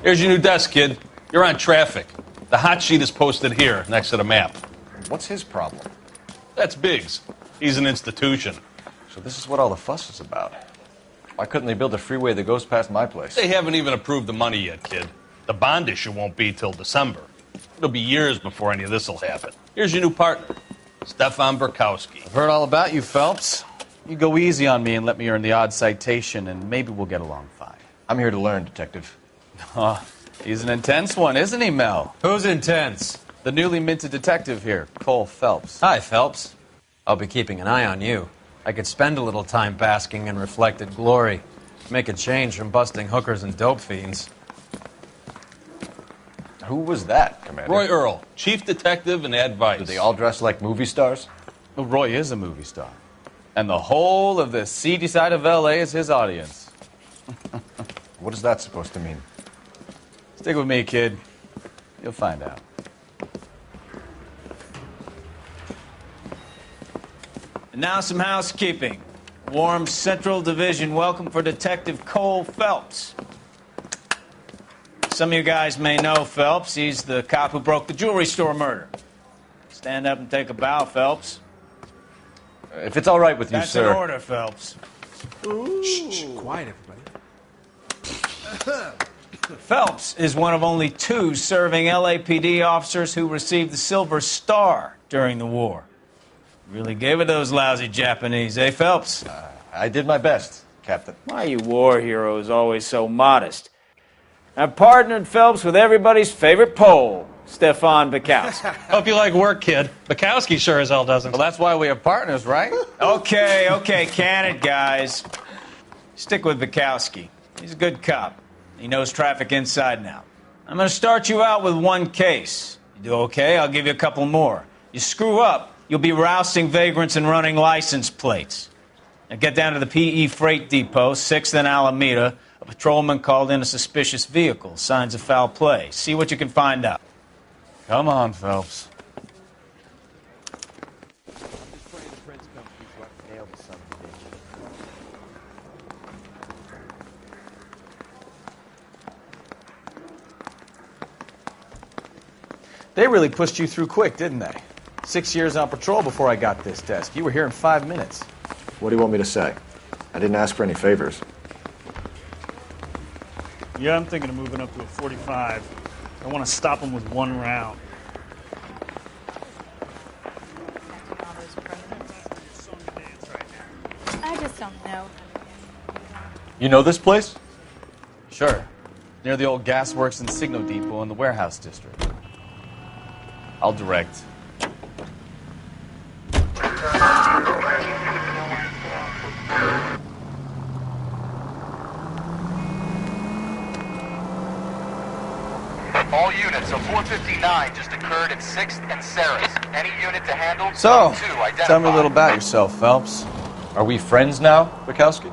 Here's your new desk, kid. You're on traffic. The hot sheet is posted here, next to the map. What's his problem? That's Biggs. He's an institution. So this is what all the fuss is about. Why couldn't they build a freeway that goes past my place? They haven't even approved the money yet, kid. The bond issue won't be till December. It'll be years before any of this will happen. Here's your new partner, Stefan Burkowski. I've heard all about you, Phelps. You go easy on me and let me earn the odd citation, and maybe we'll get along fine. I'm here to learn, Detective. He's an intense one, isn't he, Mel? Who's intense? The newly minted detective here, Cole Phelps. Hi, Phelps. I'll be keeping an eye on you. I could spend a little time basking in reflected glory. Make a change from busting hookers and dope fiends. Who was that, Commander? Roy Earl, chief detective and advice. Do they all dress like movie stars? Well, Roy is a movie star. And the whole of the seedy side of L.A. is his audience. What is that supposed to mean? Stick with me, kid. You'll find out. And now some housekeeping. Warm Central Division welcome for Detective Cole Phelps. Some of you guys may know Phelps. He's the cop who broke the jewelry store murder. Stand up and take a bow, Phelps. If it's all right with you, That's sir. an order, Phelps. Shh, quiet, everybody. Phelps is one of only 2 serving LAPD officers who received the Silver Star during the war. Really gave it those lousy Japanese, eh, Phelps? I did my best, Captain. Why are you war heroes always so modest? I've partnered Phelps with everybody's favorite Pole, Stefan Burkowski. Hope you like work, kid. Bukowski sure as hell doesn't. Well, that's why we have partners, right? Okay, can it, guys. Stick with Burkowski. He's a good cop. He knows traffic inside and out. I'm going to start you out with 1 case. You do okay, I'll give you a couple more. You screw up, you'll be rousting vagrants and running license plates. Now get down to the PE Freight Depot, 6th and Alameda. A patrolman called in a suspicious vehicle. Signs of foul play. See what you can find out. Come on, Phelps. They really pushed you through quick, didn't they? 6 years on patrol before I got this desk. You were here in 5 minutes. What do you want me to say? I didn't ask for any favors. Yeah, I'm thinking of moving up to a 45. I want to stop him with 1 round. I just don't know. You know this place? Sure. Near the old gasworks and Signal Depot in the warehouse district. I'll direct. All units, a 459 just occurred at 6th and Saris. Any unit to handle? So, 2, identify. tell me a little about yourself, Phelps. Are we friends now, Bukowski?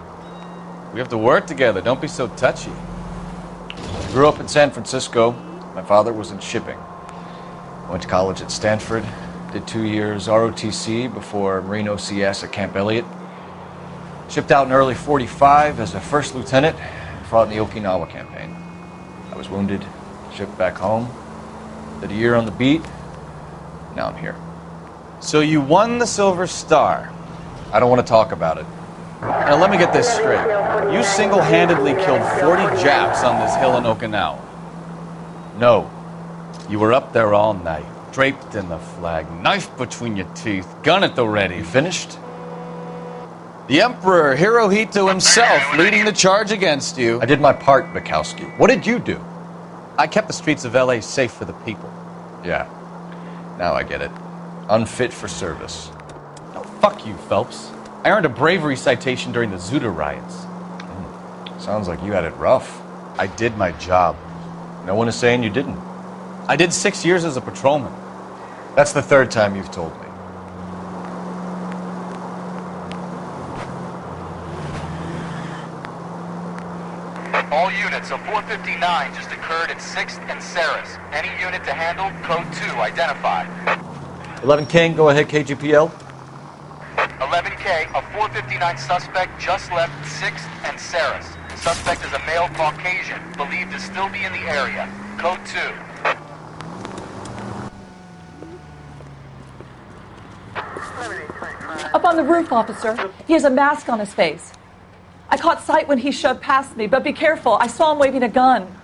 We have to work together. Don't be so touchy. I grew up in San Francisco. My father was in shipping. Went to college at Stanford. Did 2 years ROTC before Marine OCS at Camp Elliott. Shipped out in early 45 as a first lieutenant. Fought in the Okinawa campaign. I was wounded. Shipped back home. Did a year on the beat. Now I'm here. So you won the Silver Star. I don't want to talk about it. Now let me get this straight. You single-handedly killed 40 Japs on this hill in Okinawa. No. You were up there all night, draped in the flag, knife between your teeth, gun at the ready. You finished? The Emperor Hirohito himself leading the charge against you. I did my part, Bukowski. What did you do? I kept the streets of L.A. safe for the people. Yeah. Now I get it. Unfit for service. Now, fuck you, Phelps. I earned a bravery citation during the Zuda riots. Sounds like you had it rough. I did my job. No one is saying you didn't. I did 6 years as a patrolman. That's the 3rd time you've told me. All units, a 459 just occurred at 6th and Saris. Any unit to handle? Code 2, identify. 11 King, go ahead, KGPL. 11K, a 459 suspect just left 6th and Saris. Suspect is a male Caucasian, believed to still be in the area. Code 2. Up on the roof, officer. He has a mask on his face. I caught sight when he shoved past me, but be careful. I saw him waving a gun.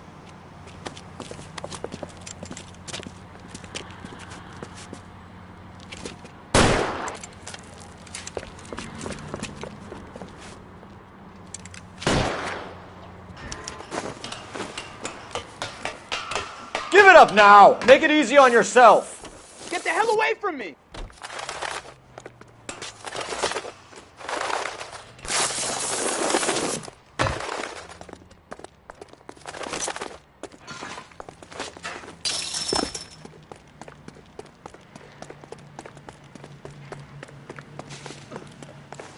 Give it up now! Make it easy on yourself! Get the hell away from me!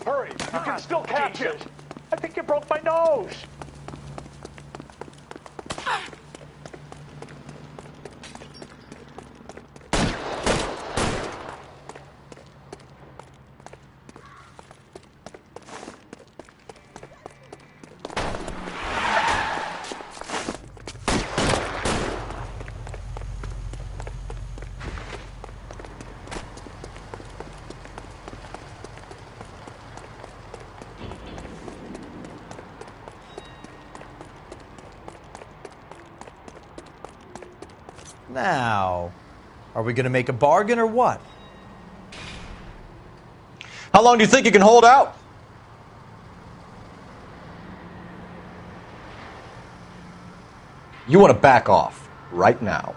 Hurry! You can still catch it! I think you broke my nose! Now, are we going to make a bargain or what? How long do you think you can hold out? You want to back off right now.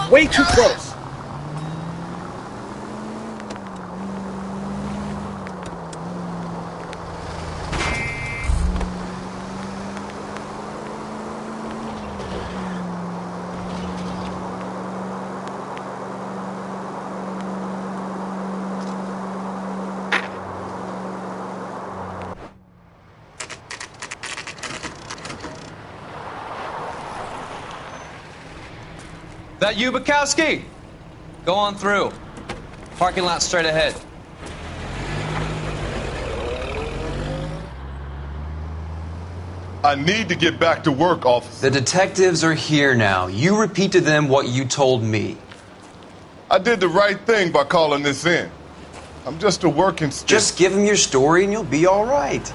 Way too close. That you, Bukowski? Go on through. Parking lot straight ahead. I need to get back to work, officer. The detectives are here now. You repeat to them what you told me. I did the right thing by calling this in. I'm just a working stick. Just give them your story and you'll be all right.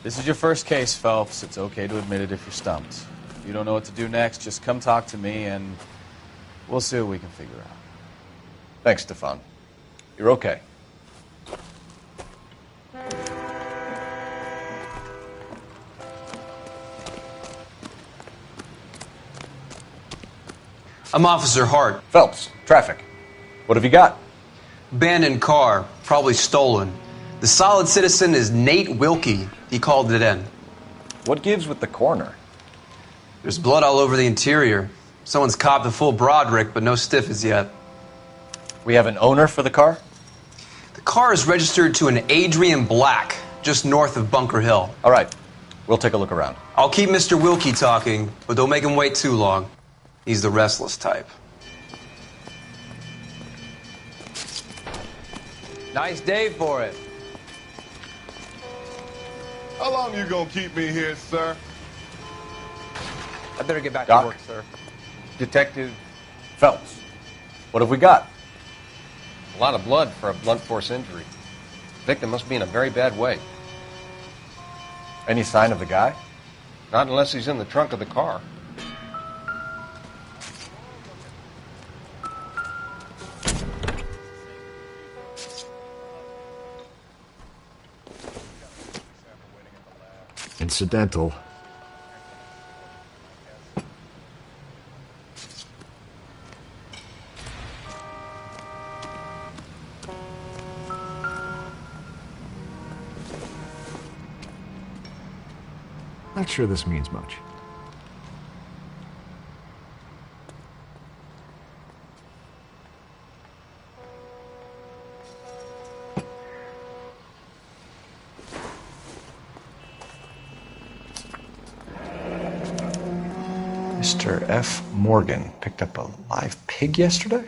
This is your first case, Phelps. It's okay to admit it if you're stumped. If you don't know what to do next, just come talk to me and we'll see what we can figure out. Thanks, Stefan. You're okay. I'm Officer Hart. Phelps, traffic. What have you got? Abandoned car, probably stolen. The solid citizen is Nate Wilkie. He called it in. What gives with the coroner? There's blood all over the interior. Someone's copped a full Broderick, but no stiff as yet. We have an owner for the car? The car is registered to an Adrian Black, just north of Bunker Hill. All right. We'll take a look around. I'll keep Mr. Wilkie talking, but don't make him wait too long. He's the restless type. Nice day for it. How long you gonna keep me here, sir? I better get back Doc? to work, sir. Detective, Phelps, what have we got? a lot of blood for a blunt force injury. Victim must be in a very bad way. Any sign of the guy? Not unless he's in the trunk of the car. incidental. Not sure this means much. Mr. F. Morgan picked up a live pig yesterday?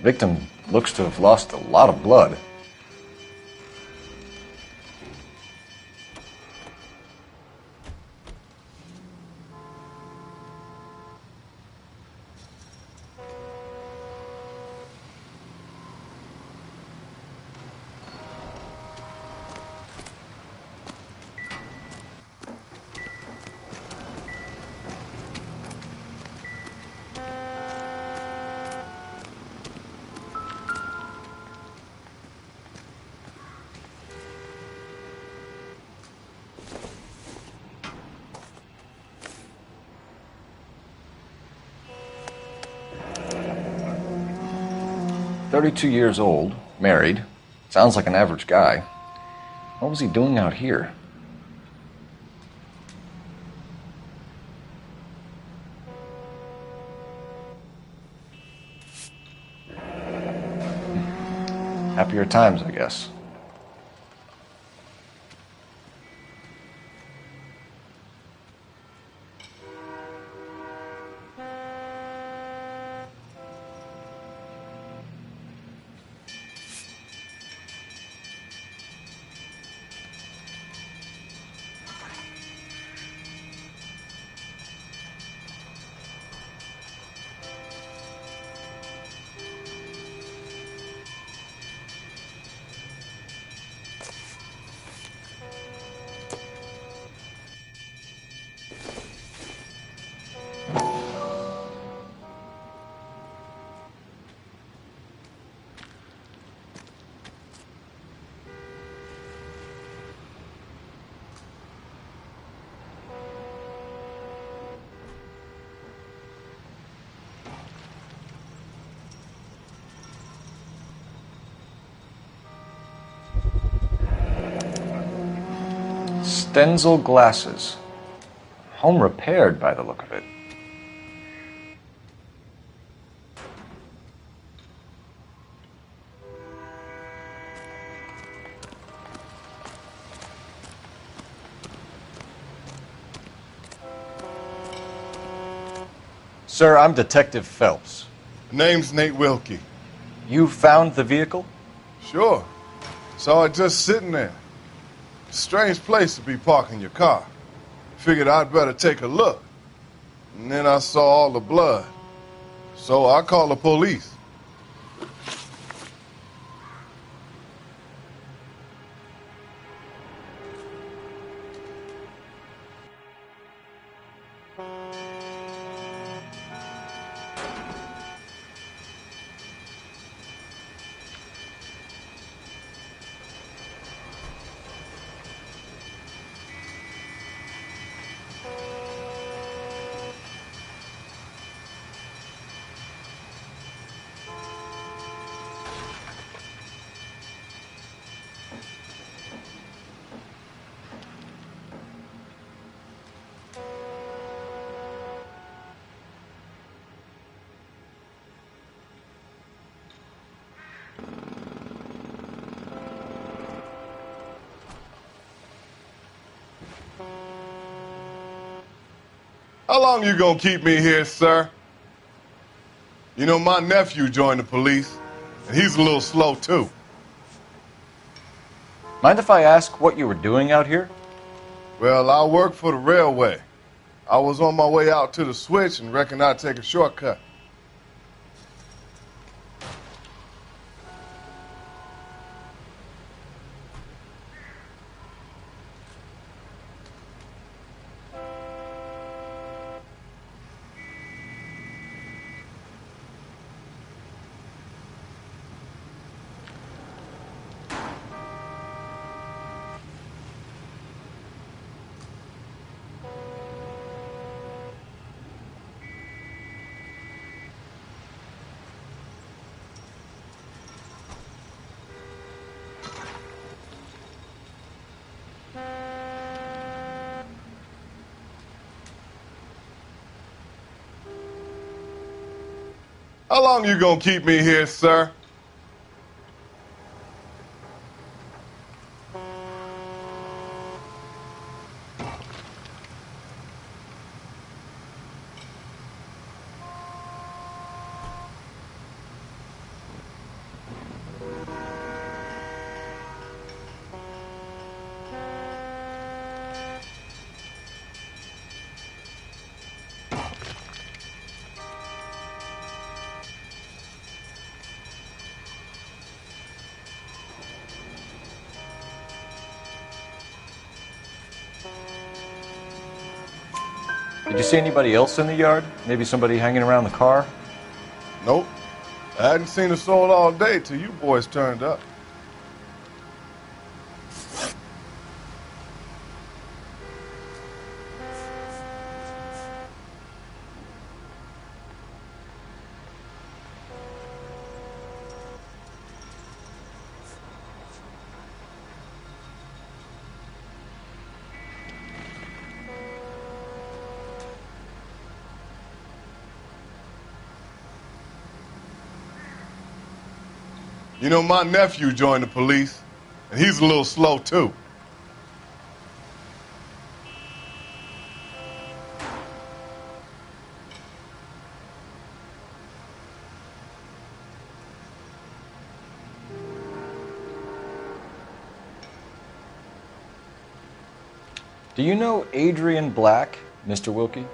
Victim looks to have lost a lot of blood. "32 years old, married. Sounds like an average guy. What was he doing out here?" Happier times, I guess. Stenzel glasses. Home repaired by the look of it. Sir, I'm Detective Phelps. Name's Nate Wilkie. You found the vehicle? Sure. Saw it just sitting there. Strange place to be parking your car. Figured I'd better take a look. And then I saw all the blood. So I called the police. How long you gonna keep me here, sir? You know, my nephew joined the police, and he's a little slow, too. Mind if I ask what you were doing out here? Well, I work for the railway. I was on my way out to the switch and reckoned I'd take a shortcut. How long you gonna keep me here, sir? Did you see anybody else in the yard? Maybe somebody hanging around the car? Nope. I hadn't seen a soul all day till you boys turned up. You know, my nephew joined the police, and he's a little slow, too. Do you know Adrian Black, Mr. Wilkie?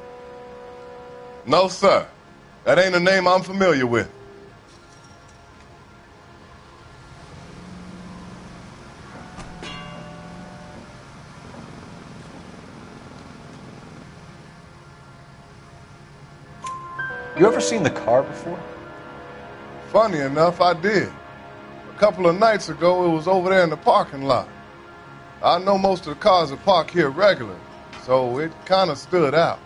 No, sir. That ain't a name I'm familiar with. You ever seen the car before? Funny enough, I did. A couple of nights ago, it was over there in the parking lot. I know most of the cars are parked here regularly, so it kind of stood out.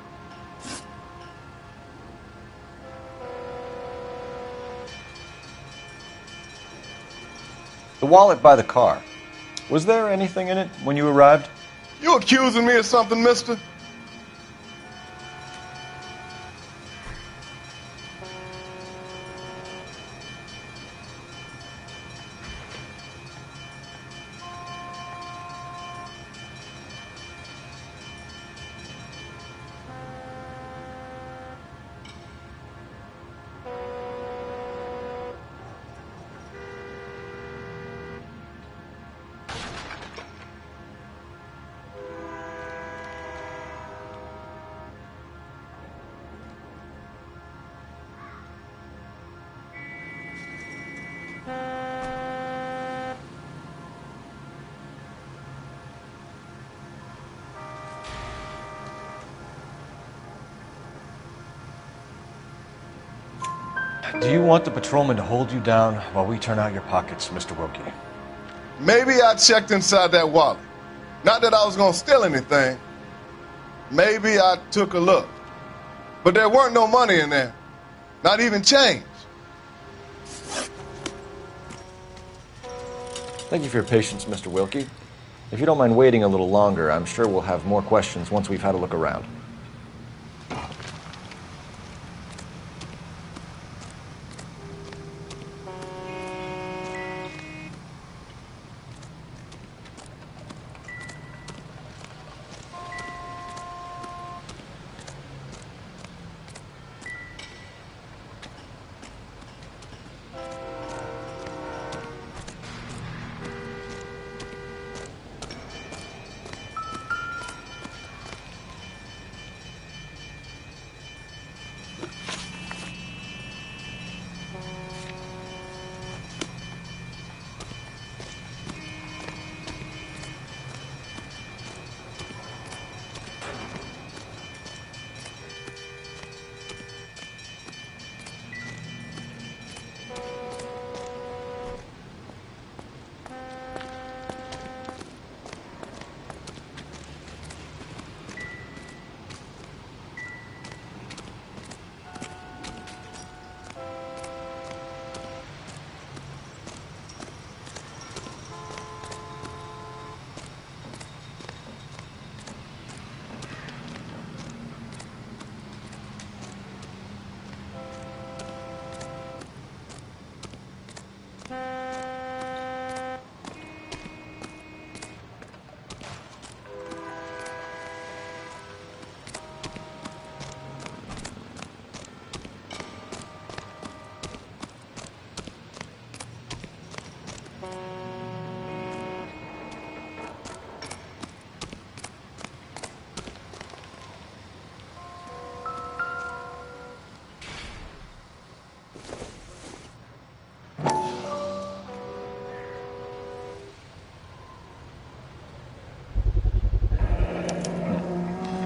The wallet by the car. Was there anything in it when you arrived? You accusing me of something, mister? Do you want the patrolman to hold you down while we turn out your pockets, Mr. Wilkie? Maybe I checked inside that wallet. Not that I was going to steal anything. Maybe I took a look. But there weren't no money in there. Not even change. Thank you for your patience, Mr. Wilkie. If you don't mind waiting a little longer, I'm sure we'll have more questions once we've had a look around.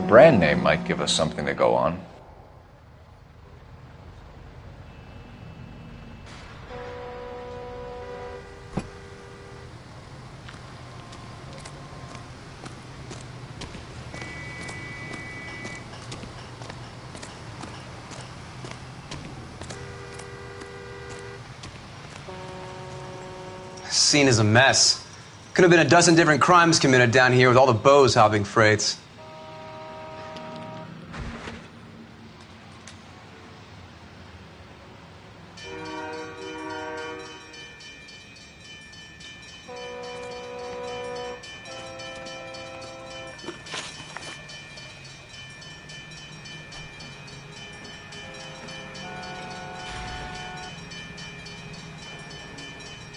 brand name might give us something to go on. Scene is a mess. Could have been a dozen different crimes committed down here with all the bows hopping freights.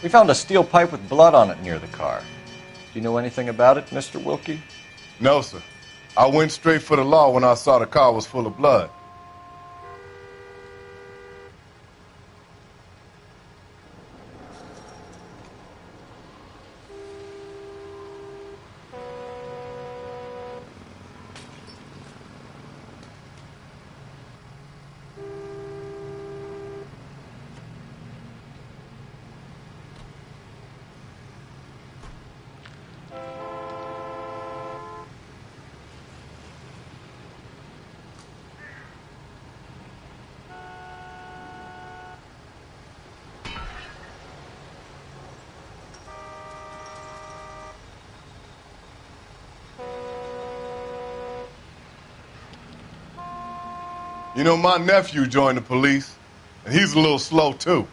We found a steel pipe with blood on it near the car. Do you know anything about it, Mr. Wilkie? No, sir. I went straight for the law when I saw the car was full of blood. You know, my nephew joined the police, and he's a little slow, too.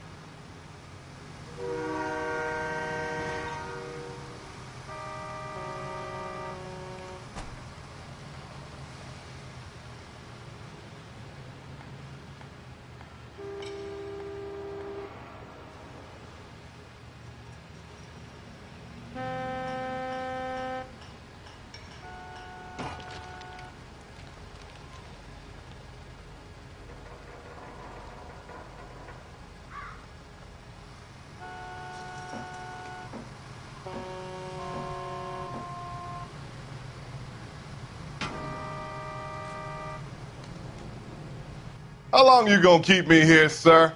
How long you gonna keep me here, sir?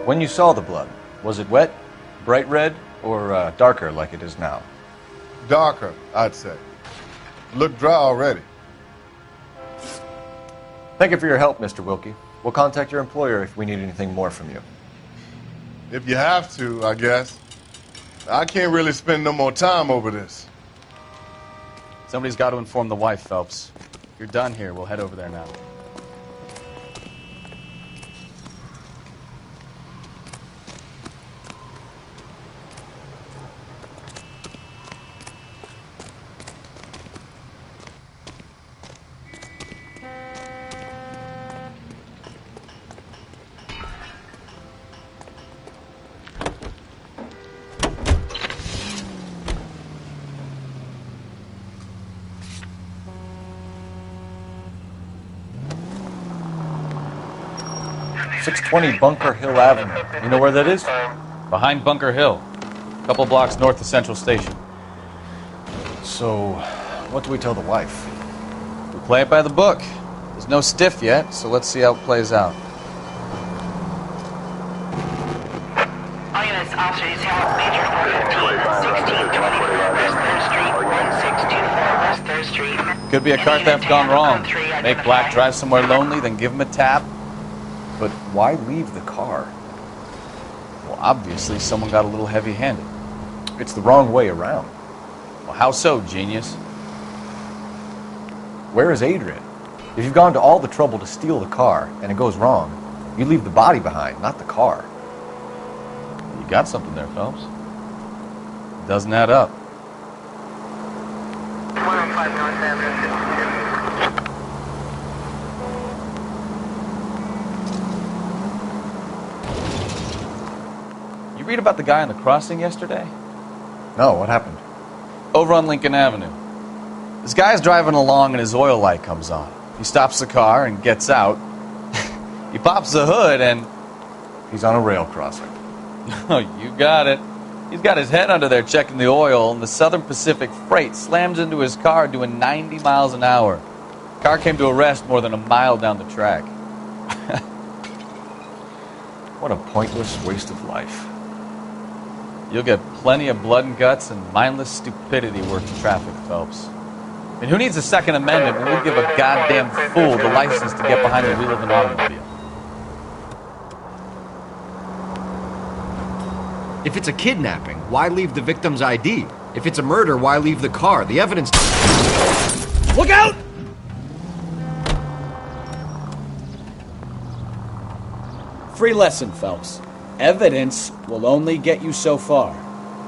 When you saw the blood, was it wet, bright red, or darker like it is now? Darker, I'd say. Look dry already. Thank you for your help, Mr. Wilkie. We'll contact your employer if we need anything more from you. If you have to, I guess. I can't really spend no more time over this. Somebody's got to inform the wife, Phelps. If you're done here, we'll head over there now. .620 Bunker Hill Avenue. You know where that is? Behind Bunker Hill. A couple blocks north of Central Station. So, what do we tell the wife? We play it by the book. There's no stiff yet, so let's see how it plays out. All units, officers, Major 415, 1624 West 3rd Street, 1624 West 3rd Street. Could be a car theft gone wrong. Make Black drive somewhere lonely, then give him a tap. But why leave the car? Well, obviously someone got a little heavy-handed. It's the wrong way around. Well, how so, genius? Where is Adrian? If you've gone to all the trouble to steal the car and it goes wrong, you leave the body behind, not the car. You got something there, Phelps. It doesn't add up. 5 North Avenue, 52. You read about the guy on the crossing yesterday? No, what happened? Over on Lincoln Avenue. This guy's driving along and his oil light comes on. He stops the car and gets out. He pops the hood and... He's on a rail crossing. Oh, you got it. He's got his head under there checking the oil, and the Southern Pacific Freight slams into his car doing 90 miles an hour. The car came to a rest more than a mile down the track. What a pointless waste of life. You'll get plenty of blood and guts and mindless stupidity worked in traffic, Phelps. I mean, who needs a Second Amendment when we give a goddamn fool the license to get behind the wheel of an automobile? If it's a kidnapping, why leave the victim's ID? If it's a murder, why leave the car? The evidence... Look out! Free lesson, Phelps. Evidence will only get you so far.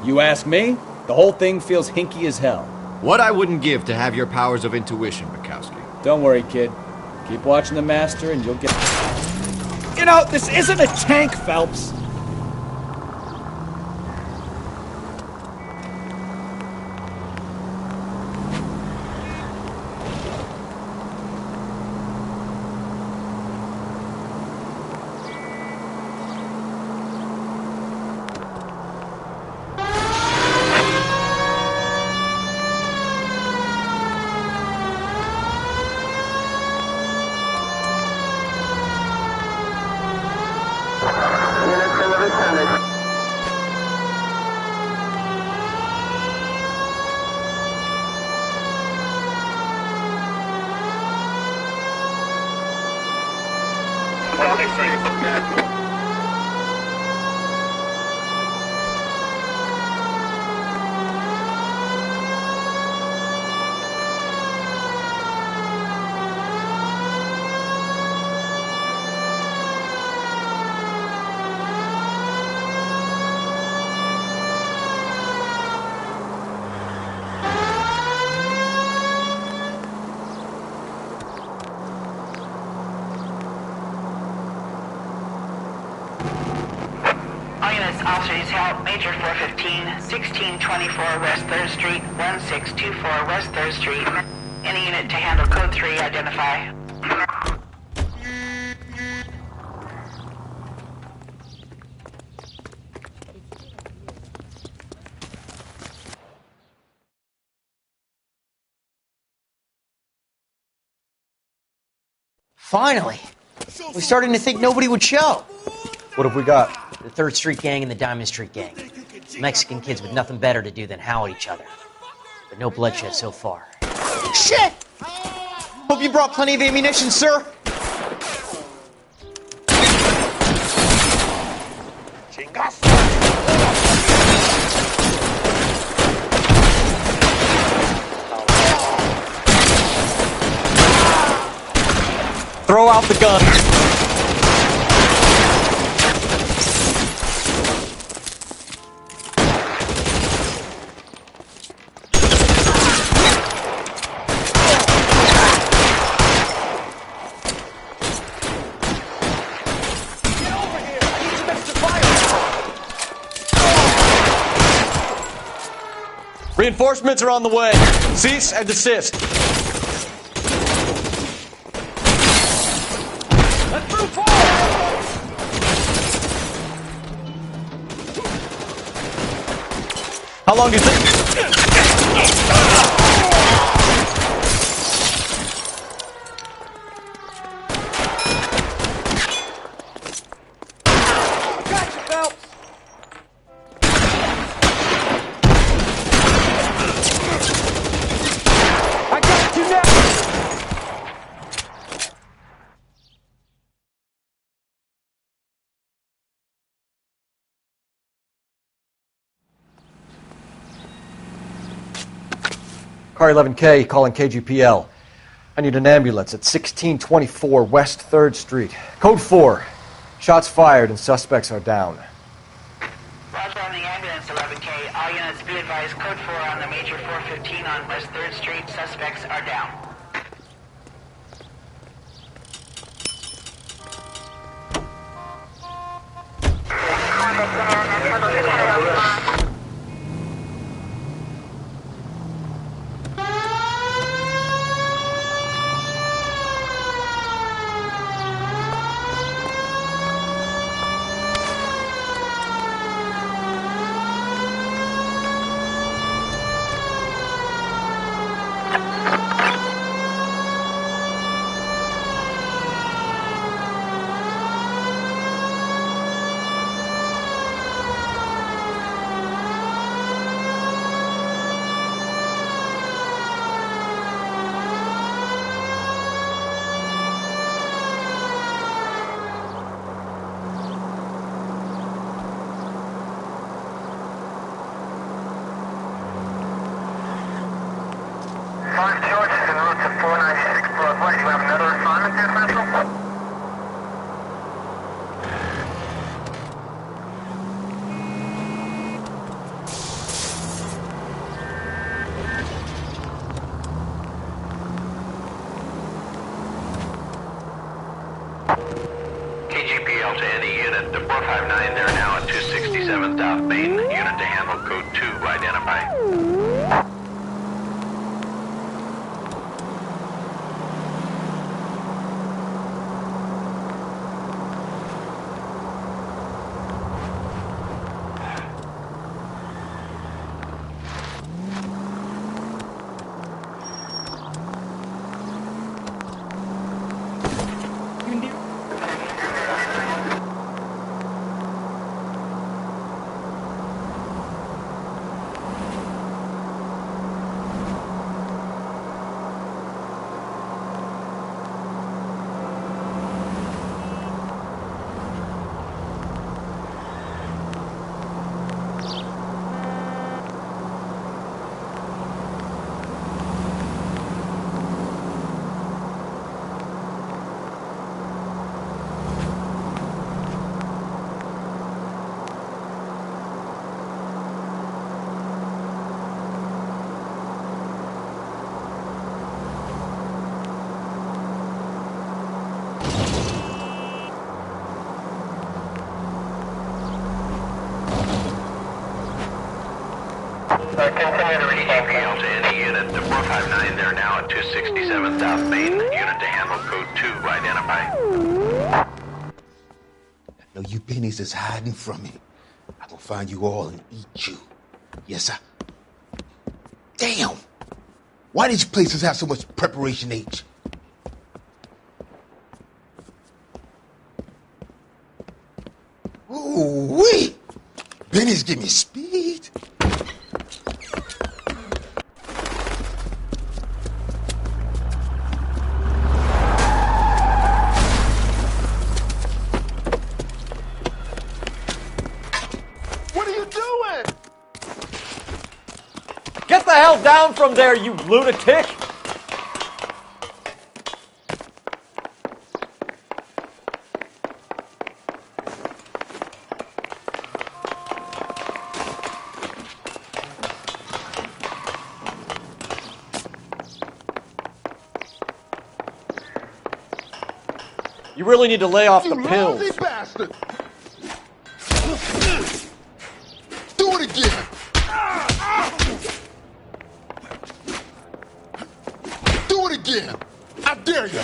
You ask me, the whole thing feels hinky as hell. What I wouldn't give to have your powers of intuition, Bukowski. Don't worry, kid. Keep watching the master and you'll get... You know, this isn't a tank, Phelps. Officers help Major 415, 1624 West 3rd Street, 1624 West 3rd Street. Any unit to handle code 3, identify. Finally! We're starting to think nobody would show. What have we got? The 3rd Street Gang and the Diamond Street Gang. Mexican kids with nothing better to do than howl at each other. But no bloodshed so far. Shit! Hope you brought plenty of ammunition, sir. Throw out the gun. Reinforcements are on the way. Cease and desist. Let's move forward! How long is it? Gotcha, Phelps! I got you now! Car 11K calling KGPL. I need an ambulance at 1624 West 3rd Street. Code 4. Shots fired and suspects are down. Roger on the ambulance, 11K. All units Be advised, code 4 on the major 415 on West 3rd Street. Suspects are down. KGPL to any unit. The 459, they're now at 267 South Main. Unit to handle code 2, identify. Continue to reach KGPL to any unit. The 459, they're now at 267 South Main. Unit to handle code 2, identify. No, you pennies is hiding from me. I'm gonna find you all and eat you. Yes, sir. Damn! Why did you places have so much preparation H? Ooh, wee! Pennies give me speed. Get the hell down from there, you lunatic! You really need to lay off the pills. Lousy bastard! Do it again! Do it again! I dare you!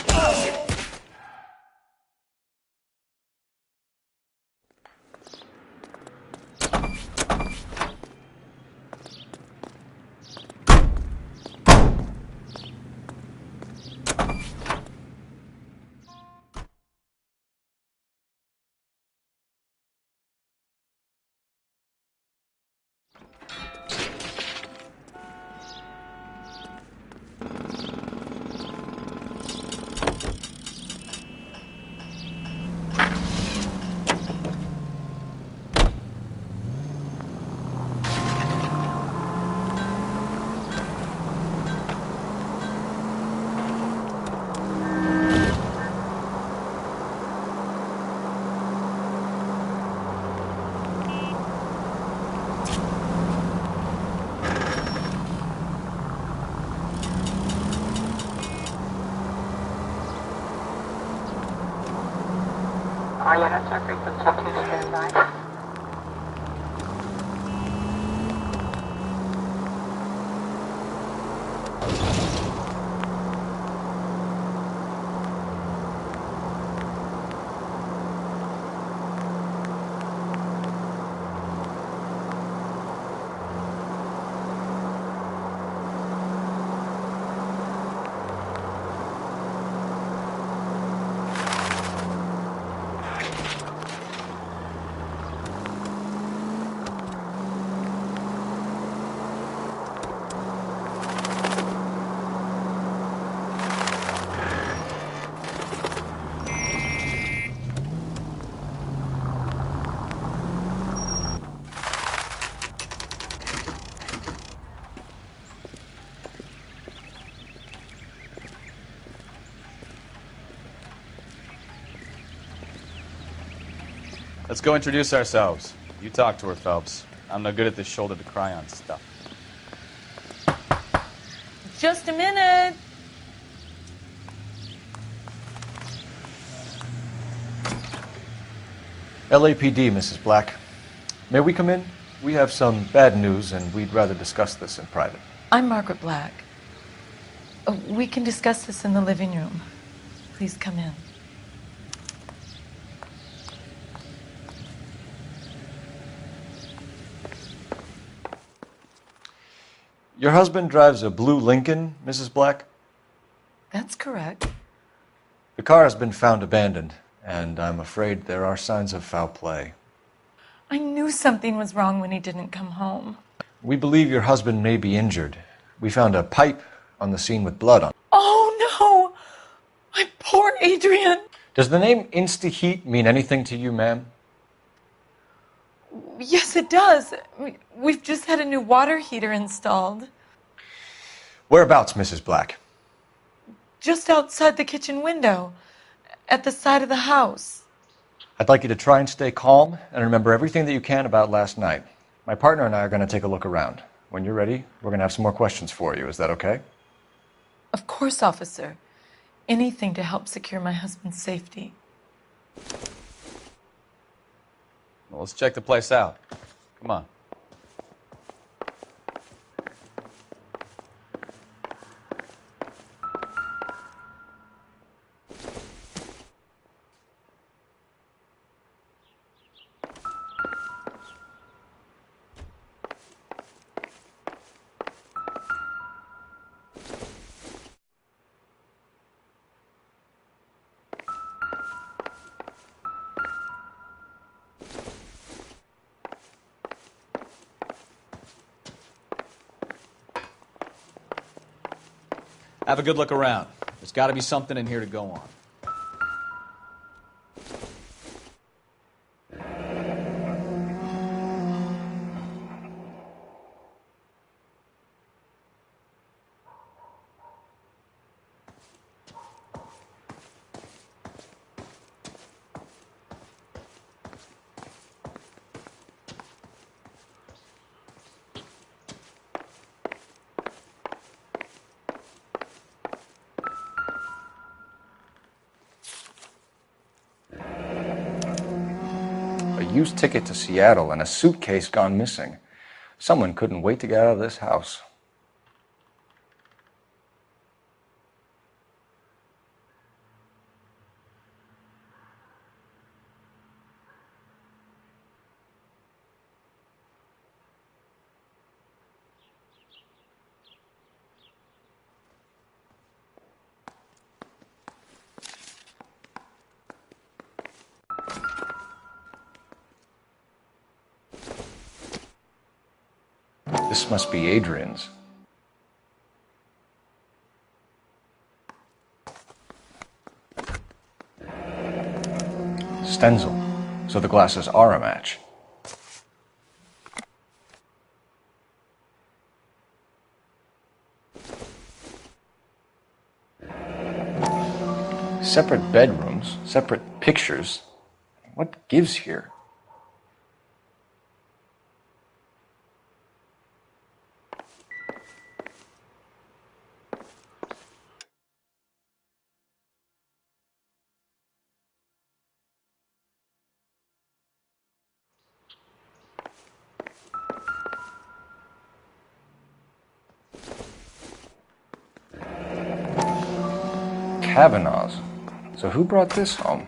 All units are frequency 2 standby. Let's go introduce ourselves. You talk to her, Phelps. I'm no good at this shoulder to cry on stuff. Just a minute. LAPD, Mrs. Black. May we come in? We have some bad news, and we'd rather discuss this in private. I'm Margaret Black. We can discuss this in the living room. Please come in. Your husband drives a blue Lincoln, Mrs. Black? That's correct. The car has been found abandoned, and I'm afraid there are signs of foul play. I knew something was wrong when he didn't come home. We believe your husband may be injured. We found a pipe on the scene with blood on it. Oh, no! My poor Adrian! Does the name InstaHeat mean anything to you, ma'am? Yes, it does. We've just had a new water heater installed. Whereabouts, Mrs. Black? Just outside the kitchen window, at the side of the house. I'd like you to try and stay calm and remember everything that you can about last night. My partner and I are going to take a look around. When you're ready, we're going to have some more questions for you. Is that okay? Of course, officer. Anything to help secure my husband's safety. Well, let's check the place out. Come on. Have a good look around. There's got to be something in here to go on. Used ticket to Seattle and a suitcase gone missing. Someone couldn't wait to get out of this house. This must be Adrian's. Stenzel. So the glasses are a match. Separate bedrooms, separate pictures. What gives here? Kavanaugh's. So who brought this home?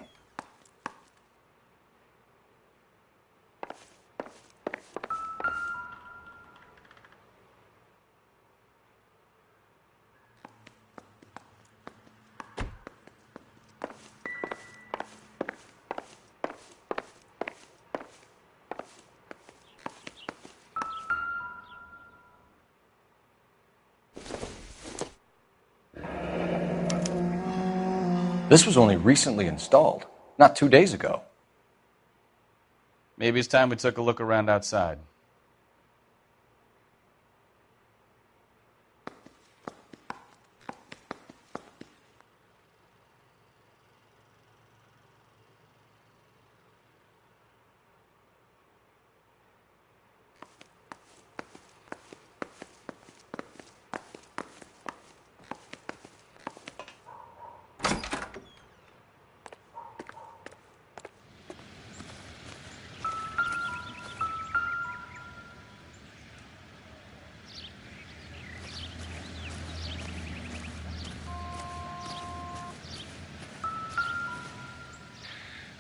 This was only recently installed, not 2 days ago. Maybe it's time we took a look around outside.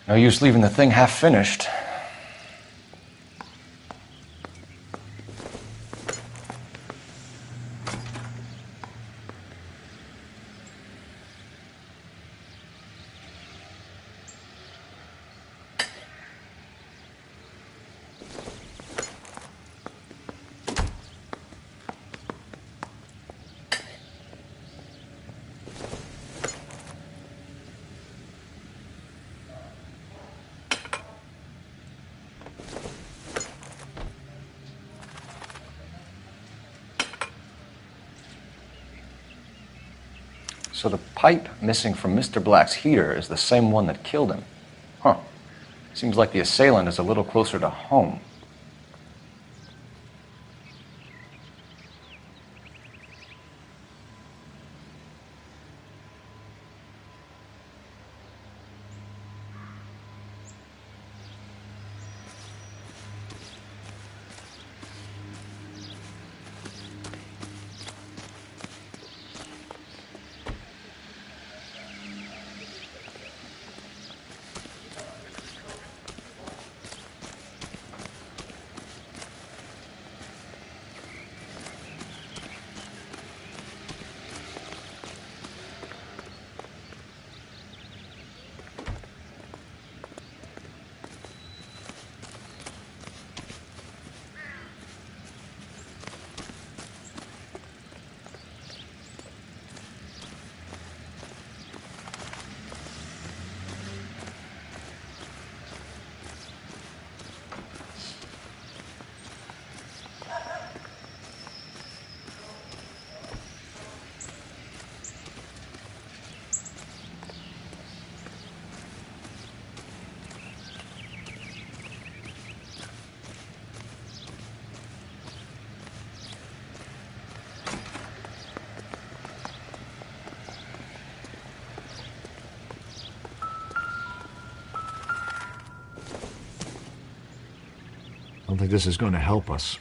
No use leaving the thing half finished. So the pipe missing from Mr. Black's heater is the same one that killed him. Huh. Seems like the assailant is a little closer to home. I don't think this is going to help us.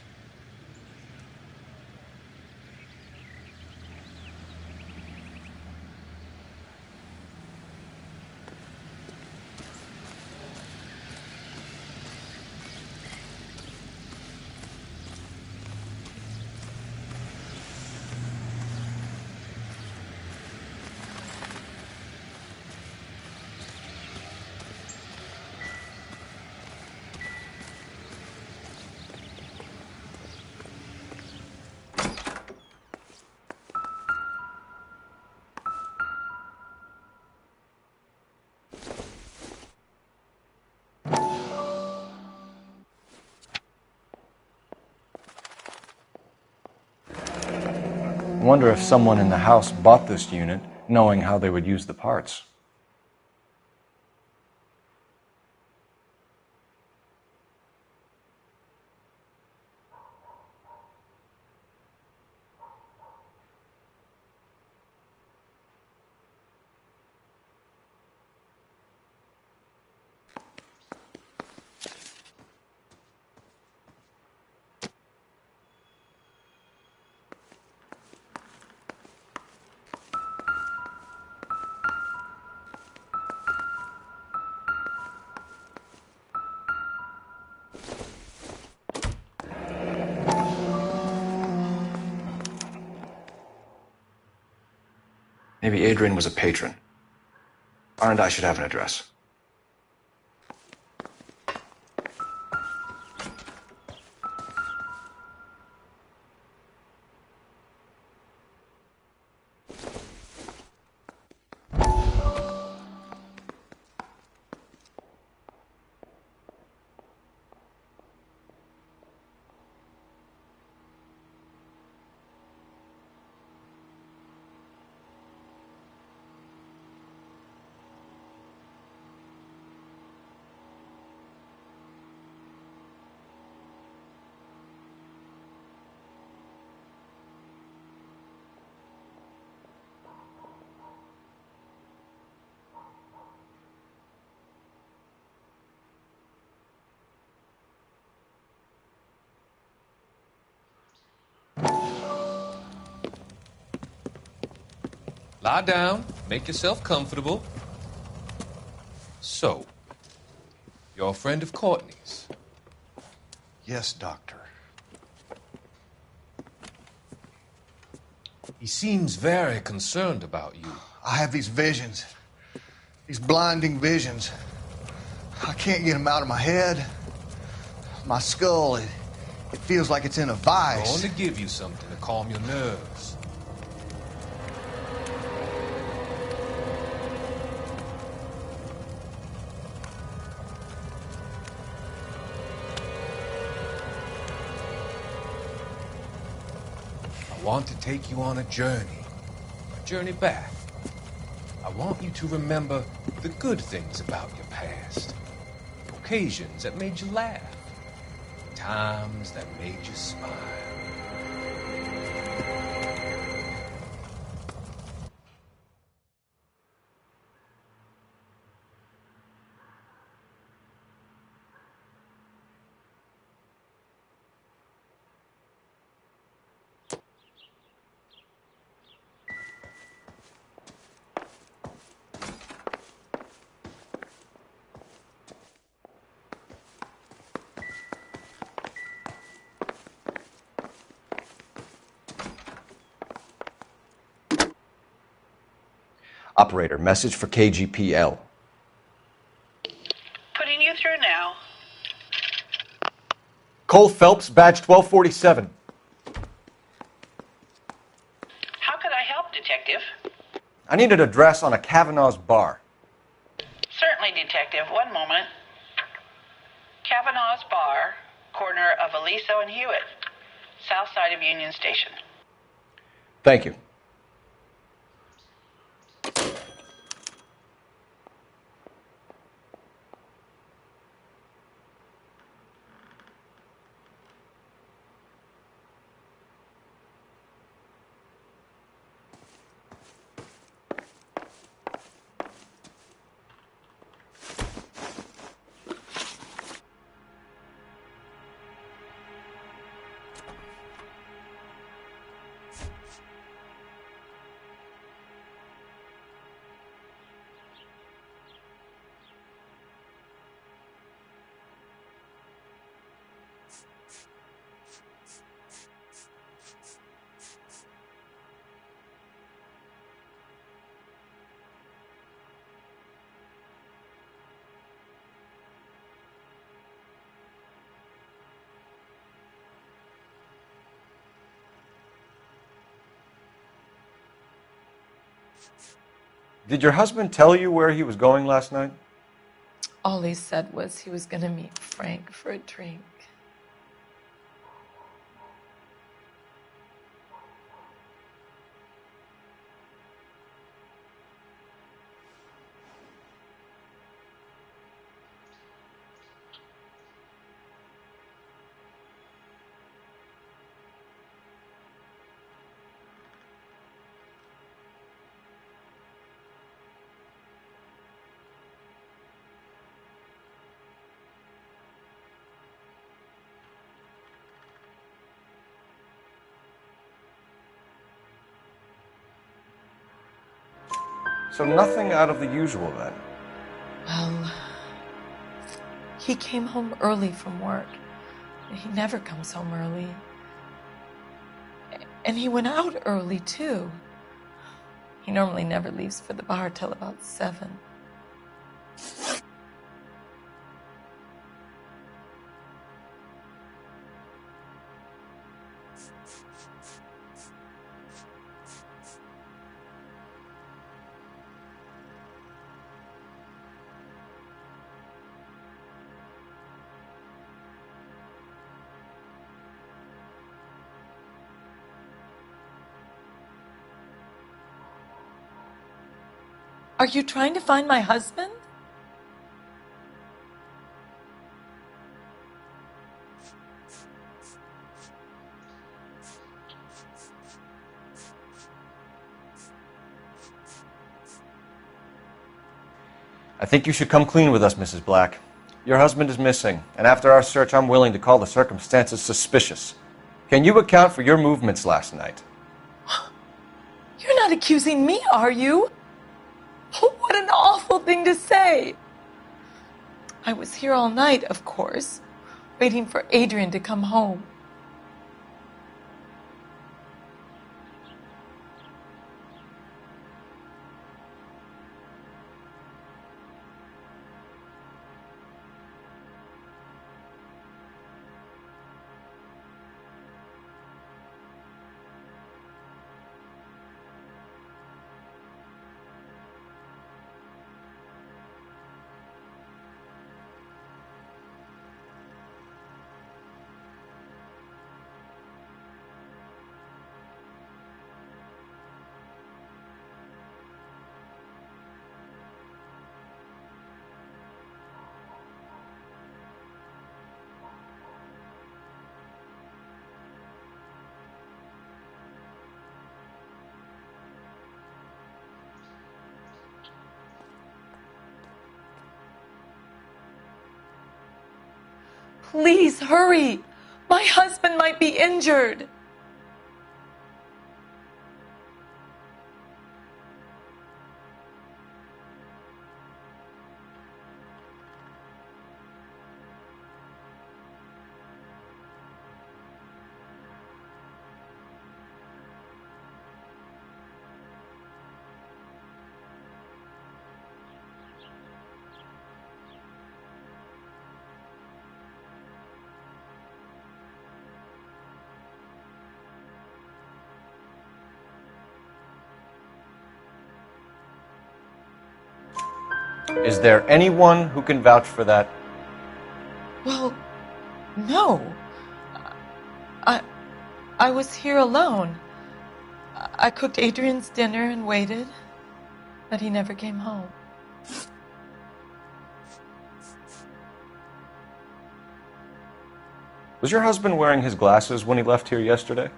I wonder if someone in the house bought this unit knowing how they would use the parts. Maybe Adrian was a patron. R&I should have an address. Lie down, make yourself comfortable. So, you're a friend of Courtney's? Yes, Doctor. He seems very concerned about you. I have these visions. These blinding visions. I can't get them out of my head. My skull, it feels like it's in a vice. I want to give you something to calm your nerves. I want to take you on a journey back. I want you to remember the good things about your past, occasions that made you laugh, times that made you smile. Operator, message for KGPL. Putting you through now. Cole Phelps, badge 1247. How could I help, Detective? I need an address on a Kavanaugh's bar. Certainly, Detective. One moment. Kavanaugh's Bar, corner of Aliso and Hewitt, south side of Union Station. Thank you. Did your husband tell you where he was going last night? All he said was he was going to meet Frank for a drink. So nothing out of the usual then? Well, he came home early from work. He never comes home early. And he went out early, too. He normally never leaves for the bar till about 7. Are you trying to find my husband? I think you should come clean with us, Mrs. Black. Your husband is missing, and after our search, I'm willing to call the circumstances suspicious. Can you account for your movements last night? You're not accusing me, are you? Oh, what an awful thing to say. I was here all night, of course, waiting for Adrian to come home. Please hurry. My husband might be injured. Is there anyone who can vouch for that? Well, no. I was here alone. I cooked Adrian's dinner and waited, but he never came home. Was your husband wearing his glasses when he left here yesterday?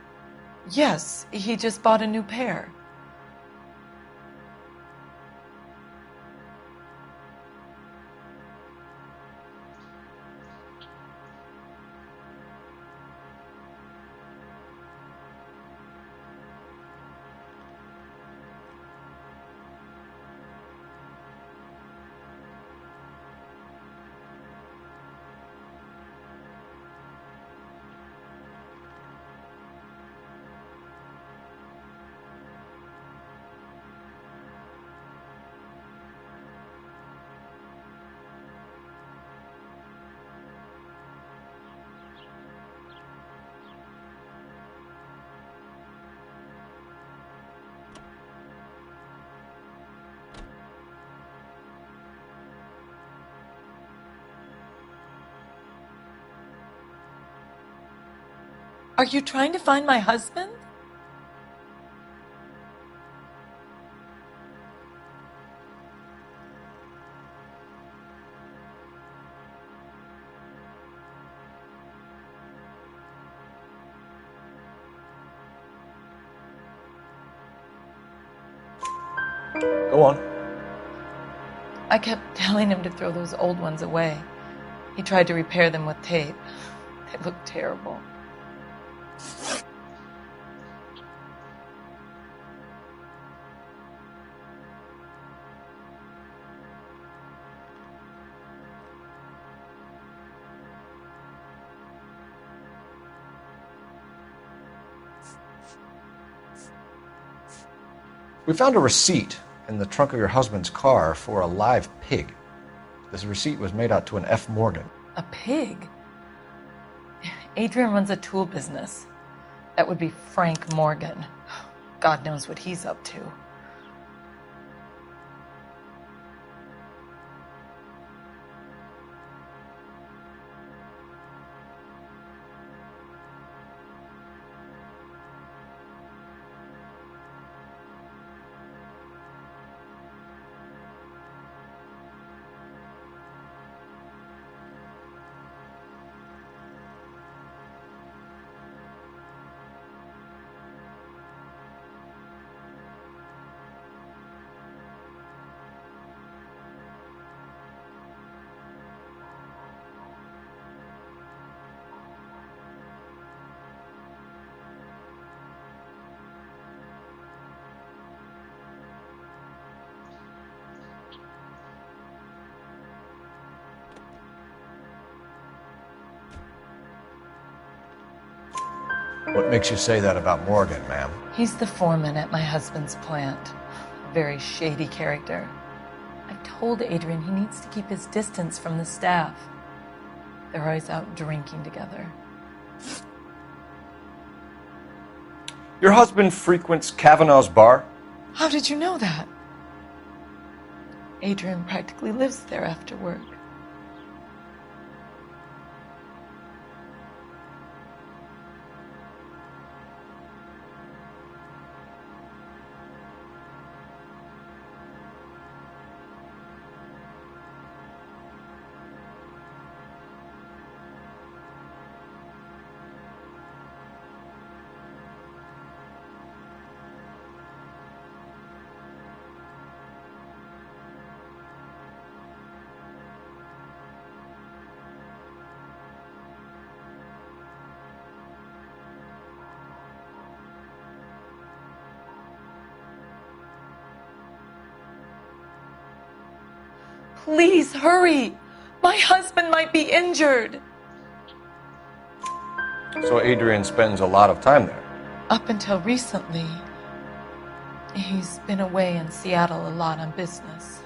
Yes, he just bought a new pair. Are you trying to find my husband? Go on. I kept telling him to throw those old ones away. He tried to repair them with tape. They looked terrible. We found a receipt in the trunk of your husband's car for a live pig. This receipt was made out to an F. Morgan. A pig? Adrian runs a tool business. That would be Frank Morgan. God knows what he's up to. What makes you say that about Morgan, ma'am? He's the foreman at my husband's plant. A very shady character. I've told Adrian he needs to keep his distance from the staff. They're always out drinking together. Your husband frequents Kavanaugh's bar? How did you know that? Adrian practically lives there after work. Please hurry! My husband might be injured! So Adrian spends a lot of time there? Up until recently, he's been away in Seattle a lot on business.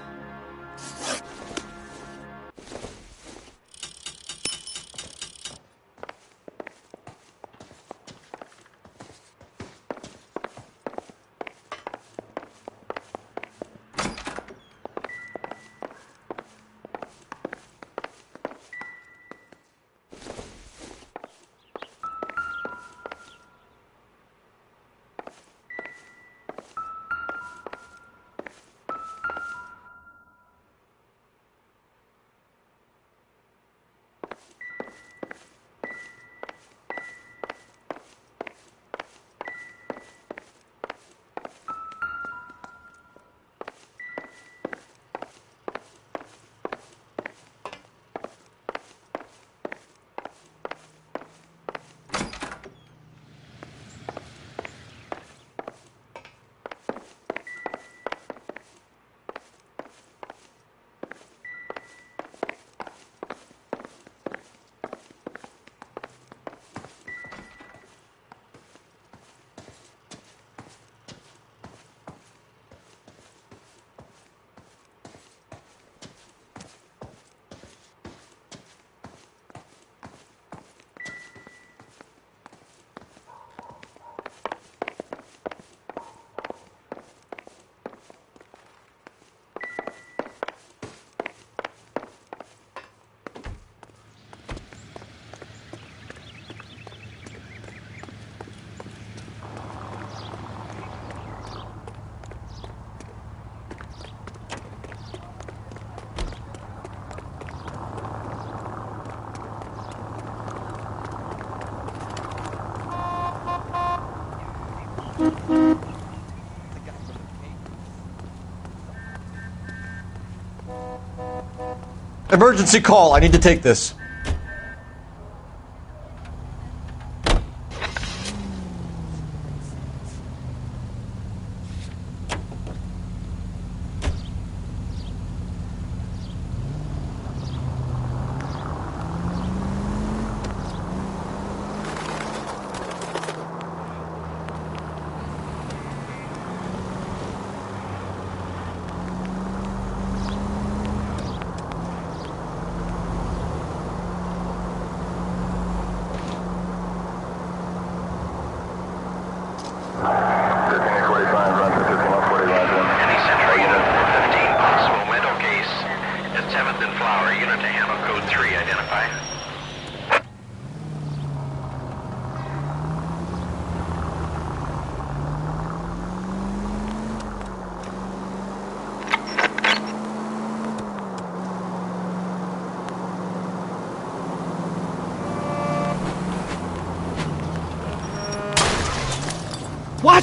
Emergency call. I need to take this.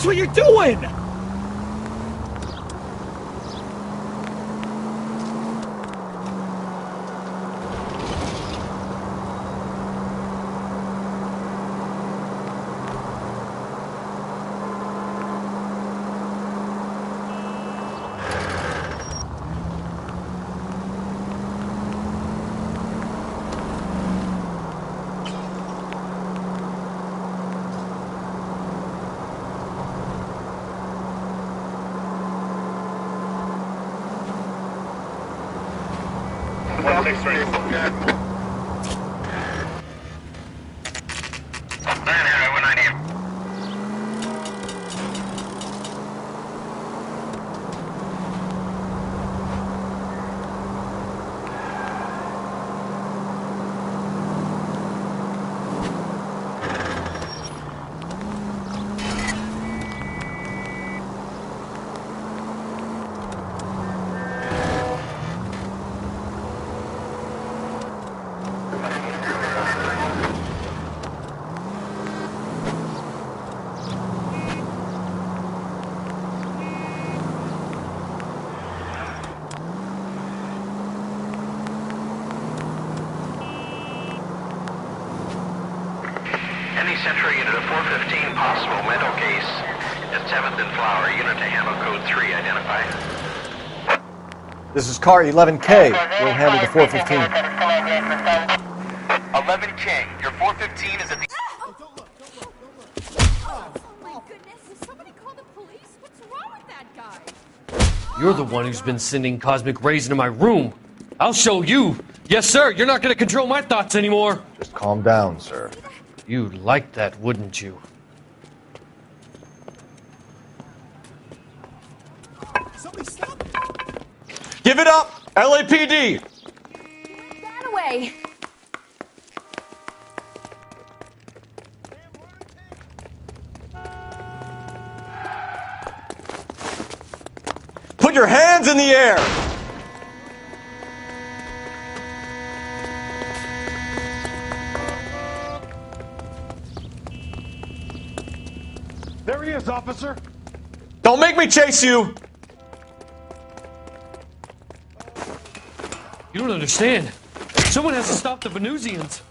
Watch what you're doing! Any Central unit of 415 possible mental case at 7th and Flower. Unit to handle code 3 identified. This is car 11K. We'll handle the 415. 11K, your 415 is at the... You're the one who's been sending cosmic rays into my room. I'll show you. Yes, sir. You're not going to control my thoughts anymore. Just calm down, sir. You'd like that, wouldn't you? Give it up! LAPD! That away. Put your hands in the air! There he is, officer. Don't make me chase you! You don't understand. Someone has to stop the Venusians.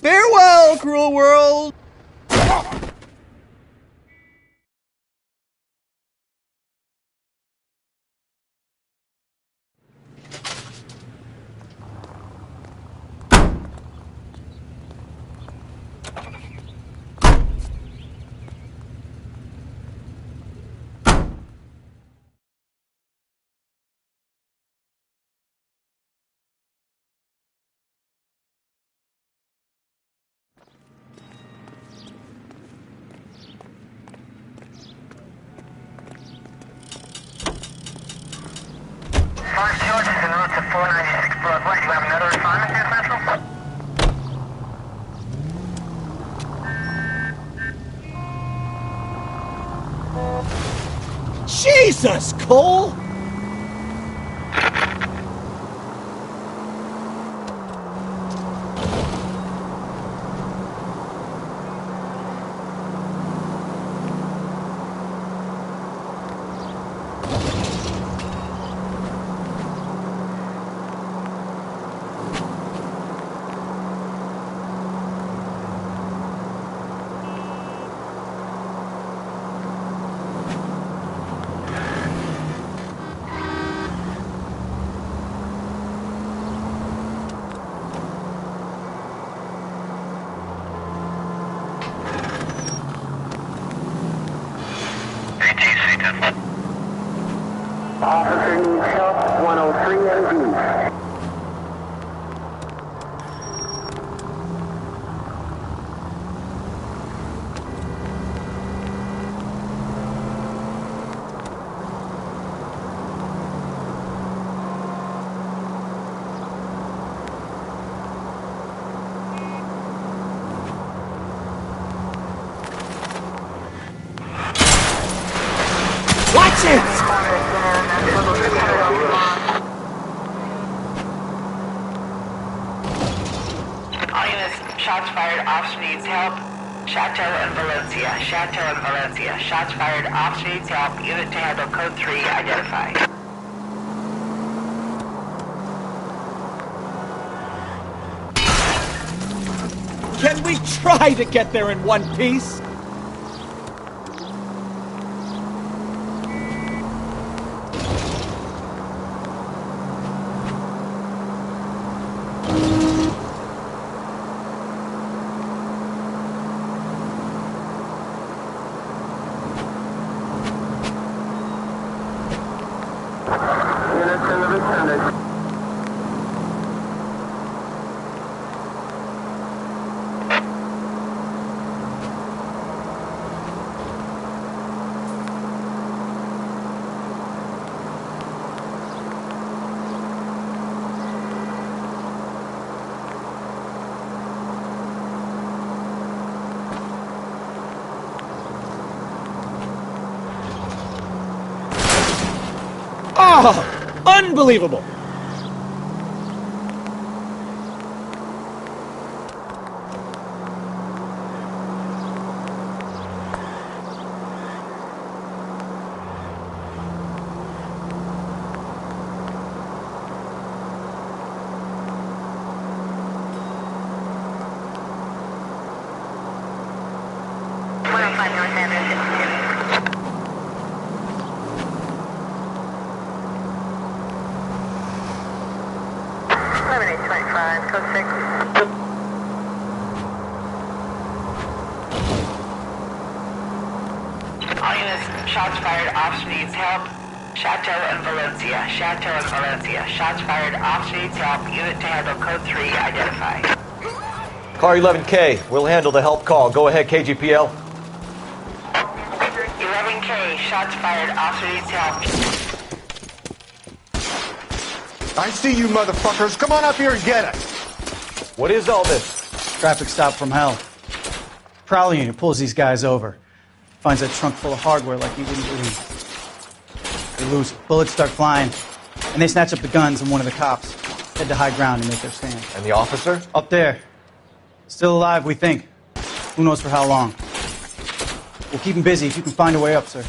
Farewell, cruel world! Sarge George is en route to 496 Broadway. Do you have another assignment there, Central? Jesus, Cole! shots fired, officer needs help. Chateau and Valencia, Chateau and Valencia, shots fired, officer needs help. Unit to handle code 3 identified. Can we try to get there in one piece? Oh, unbelievable! All units, shots fired, officer needs help. Chateau and Valencia, Chateau and Valencia, shots fired, officer needs help. Unit to handle code 3 identified. Car 11K, we'll handle the help call. Go ahead, KGPL. 11K, shots fired, officer needs help. I see you motherfuckers. Come on up here and get us. What is all this? Traffic stop from hell. Prowler unit pulls these guys over. Finds that trunk full of hardware like you wouldn't believe. They lose. Bullets start flying. And they snatch up the guns and one of the cops. Head to high ground and make their stand. And the officer? Up there. Still alive, we think. Who knows for how long. We'll keep him busy if you can find a way up, sir.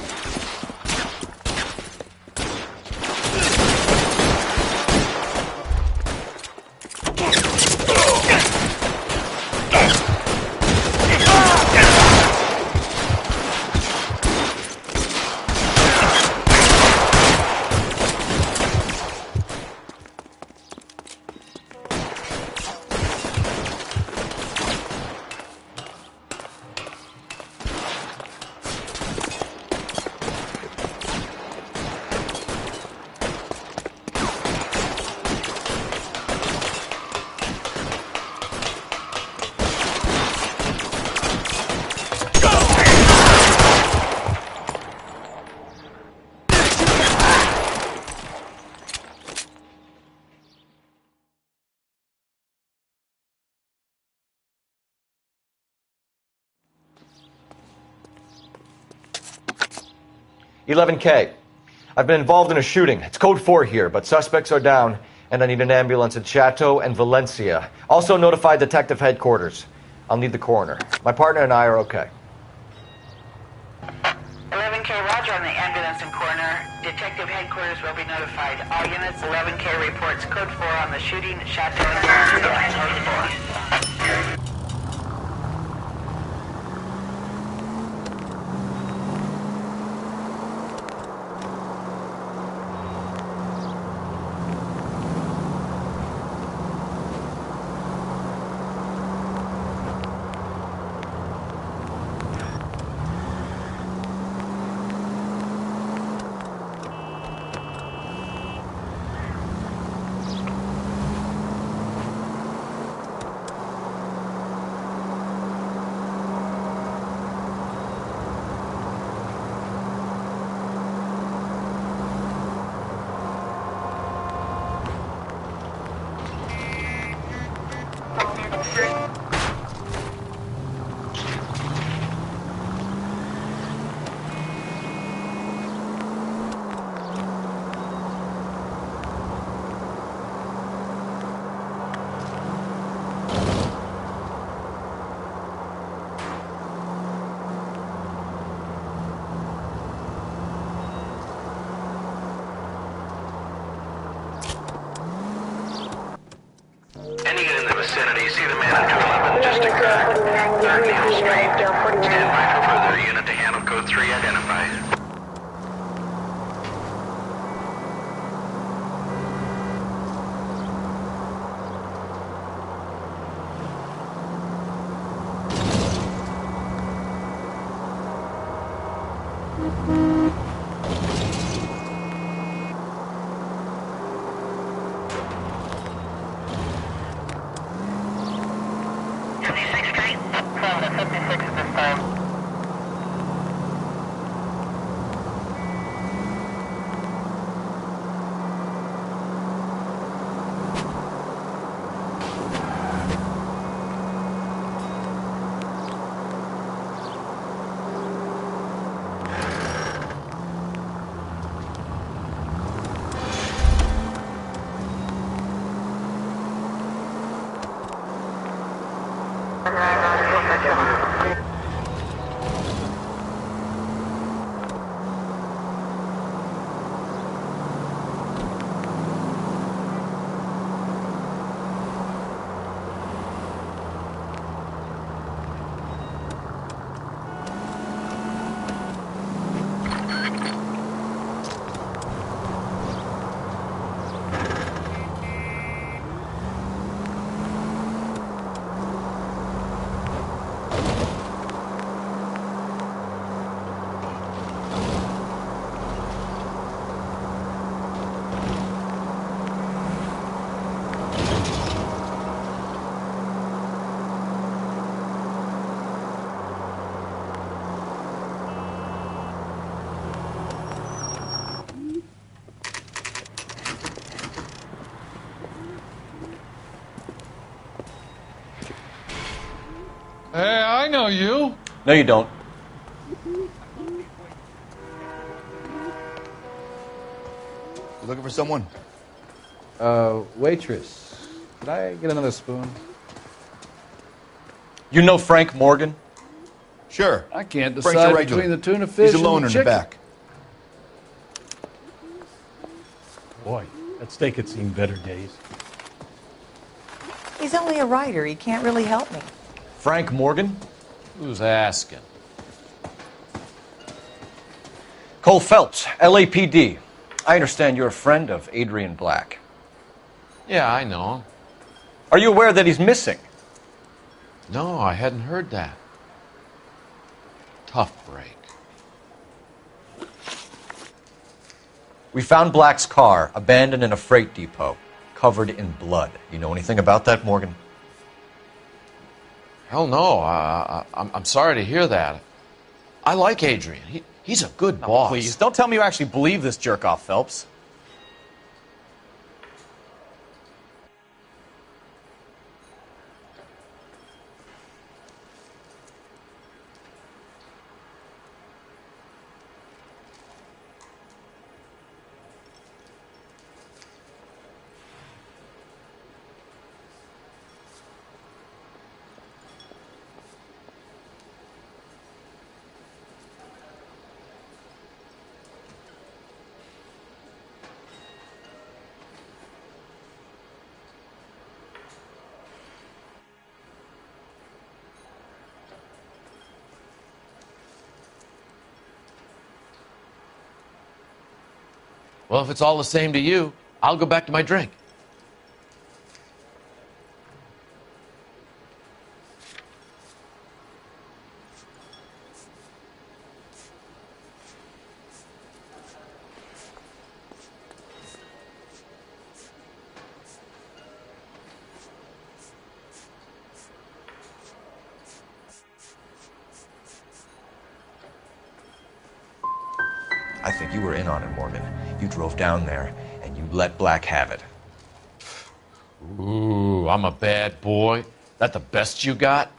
.11K. I've been involved in a shooting. It's code 4 here, but suspects are down, and I need an ambulance in Chateau and Valencia. Also notify detective headquarters. I'll need the coroner. My partner and I are okay. 11K, roger on the ambulance and coroner. Detective headquarters will be notified. All units, 11K reports code 4 on the shooting at Chateau and Valencia. Code 4. vicinity. See the man in 211 just occurred. 3rd Neal Street. Stand by for further unit to handle code 3 identified. Hey, I know you. No, you don't. You looking for someone? Waitress. Could I get another spoon? You know Frank Morgan? Sure. I can't Frank's a decide regular. between the tuna fish He's alone and the in chicken. the back. Boy, that steak had seen better days. He's only a writer. He can't really help me. Frank Morgan? Who's asking? Cole Phelps, LAPD. I understand you're a friend of Adrian Black. Yeah, I know him. Are you aware that he's missing? No, I hadn't heard that. Tough break. We found Black's car abandoned in a freight depot, covered in blood. You know anything about that, Morgan? Hell no. I'm sorry to hear that. I like Adrian. He's a good boss. Please, don't tell me you actually believe this jerk-off, Phelps. Well, if it's all the same to you, I'll go back to my drink. I think you were in on it, Morgan. You drove down there, and you let Black have it. Ooh, I'm a bad boy. That the best you got?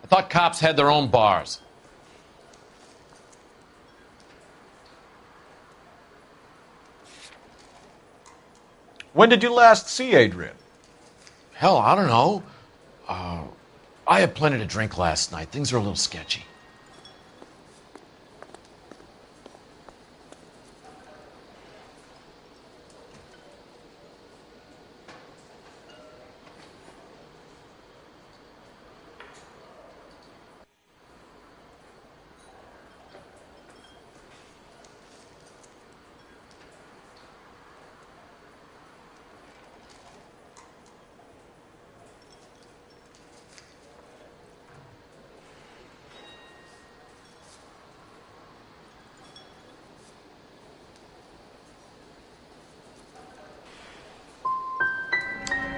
Thought cops had their own bars. When did you last see Adrian? Hell, I don't know. I had plenty to drink last night. Things are a little sketchy.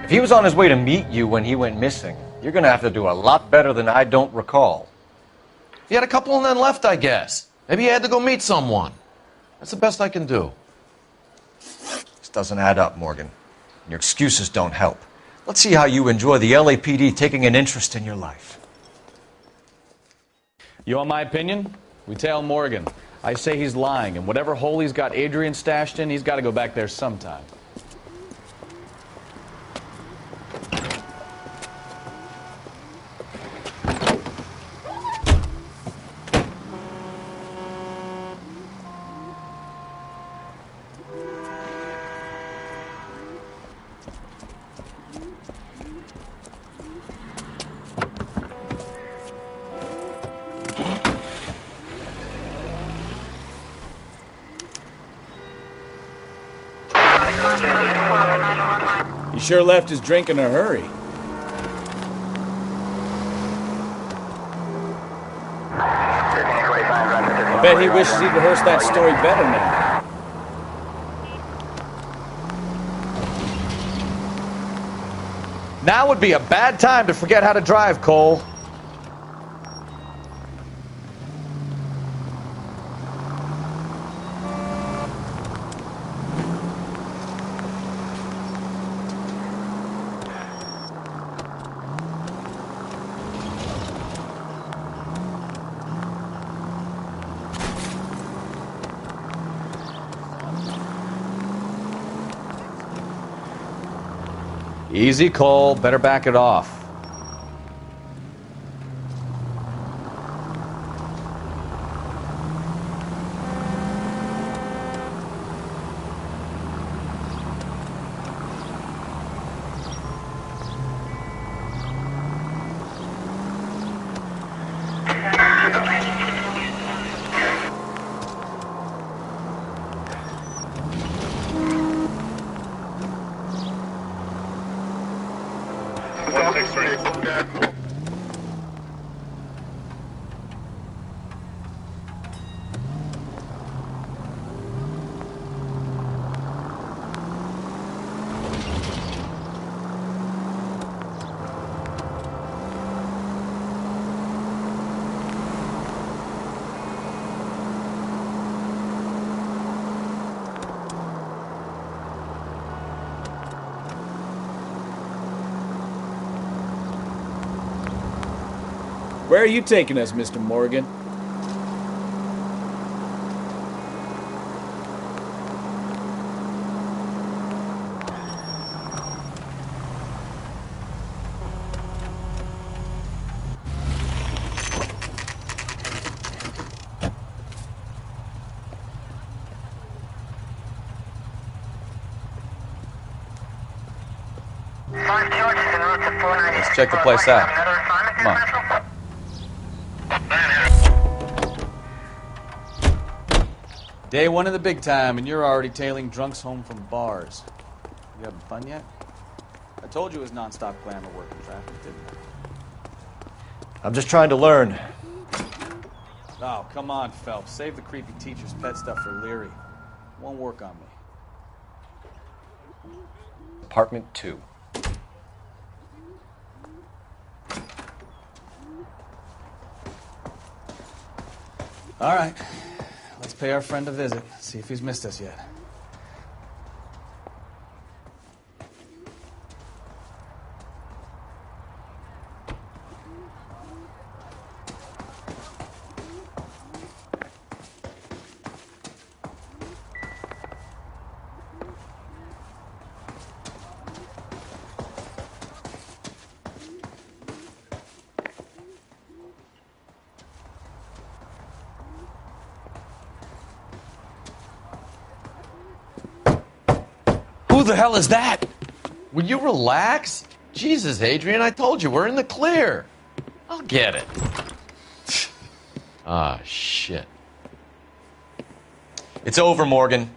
If he was on his way to meet you when he went missing, you're going to have to do a lot better than I don't recall. He had a couple and then left, I guess. Maybe he had to go meet someone. That's the best I can do. This doesn't add up, Morgan. Your excuses don't help. Let's see how you enjoy the LAPD taking an interest in your life. You want my opinion? We tail Morgan. I say he's lying, and whatever hole he's got Adrian stashed in, he's got to go back there sometime. He sure left his drink in a hurry. I bet he wishes he'd rehearsed that story better now. Now would be a bad time to forget how to drive, Cole. Easy, Cole. Better back it off. Where are you taking us, Mr. Morgan? Let's check the place out. Come on. Day one of the big time, and you're already tailing drunks home from bars. You having fun yet? I told you it was non-stop glamour work in traffic, didn't I? I'm just trying to learn. Oh, come on, Phelps. Save the creepy teacher's pet stuff for Leary. Won't work on me. Apartment 2. All right. Let's pay our friend a visit. See if he's missed us yet. Who the hell is that? Will you relax? Jesus, Adrian, I told you, we're in the clear. I'll get it. Ah, shit. It's over, Morgan.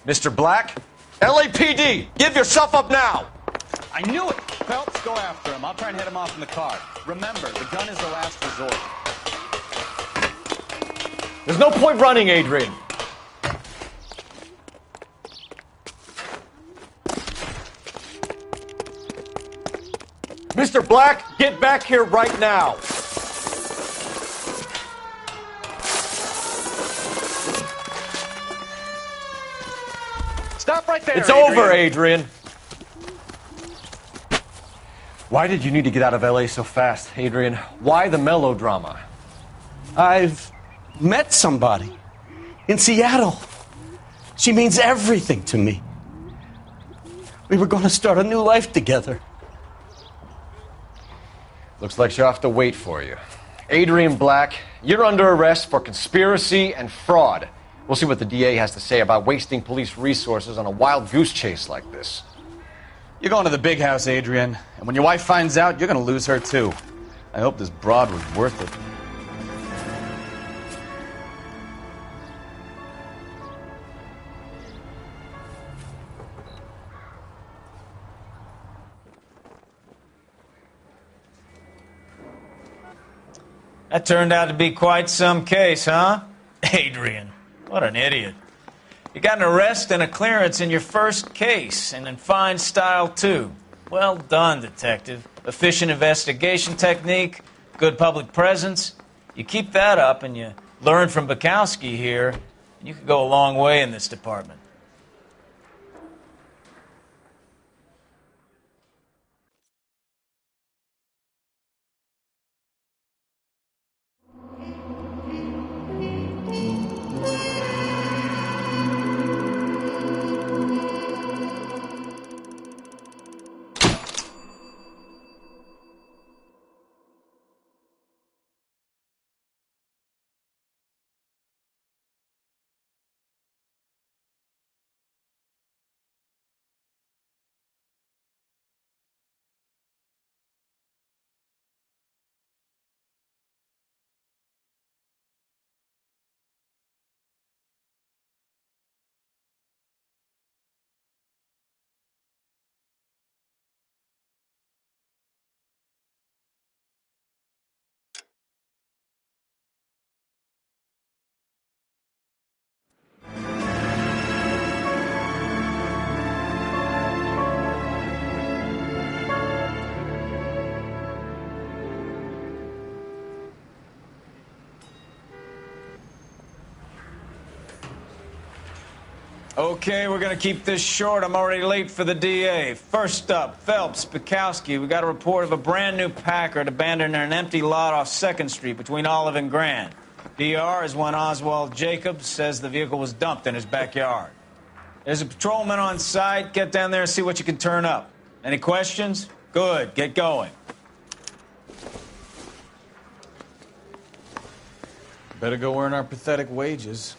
Mr. Black, LAPD, give yourself up now! I knew it! Phelps, go after him. I'll try and head him off in the car. Remember, the gun is the last resort. There's no point running, Adrian. Mr. Black, get back here right now. Stop right there, It's over, Adrian. Why did you need to get out of LA so fast, Adrian? Why the melodrama? I've met somebody in Seattle. She means everything to me. We were going to start a new life together. Looks like she'll have to wait for you. Adrian Black, you're under arrest for conspiracy and fraud. We'll see what the DA has to say about wasting police resources on a wild goose chase like this. You're going to the big house, Adrian. And when your wife finds out, you're going to lose her, too. I hope this broad was worth it. That turned out to be quite some case, huh? Adrian, what an idiot. You got an arrest and a clearance in your first case, and in fine style, too. Well done, detective. Efficient investigation technique, good public presence. You keep that up and you learn from Bukowski here, and you could go a long way in this department. Okay, we're going to keep this short. I'm already late for the DA. First up, Phelps, Bukowski. We got a report of a brand new Packard abandoned in an empty lot off 2nd Street between Olive and Grand. DR is one Oswald Jacobs says the vehicle was dumped in his backyard. There's a patrolman on site. Get down there and see what you can turn up. Any questions? Good. Get going. Better go earn our pathetic wages.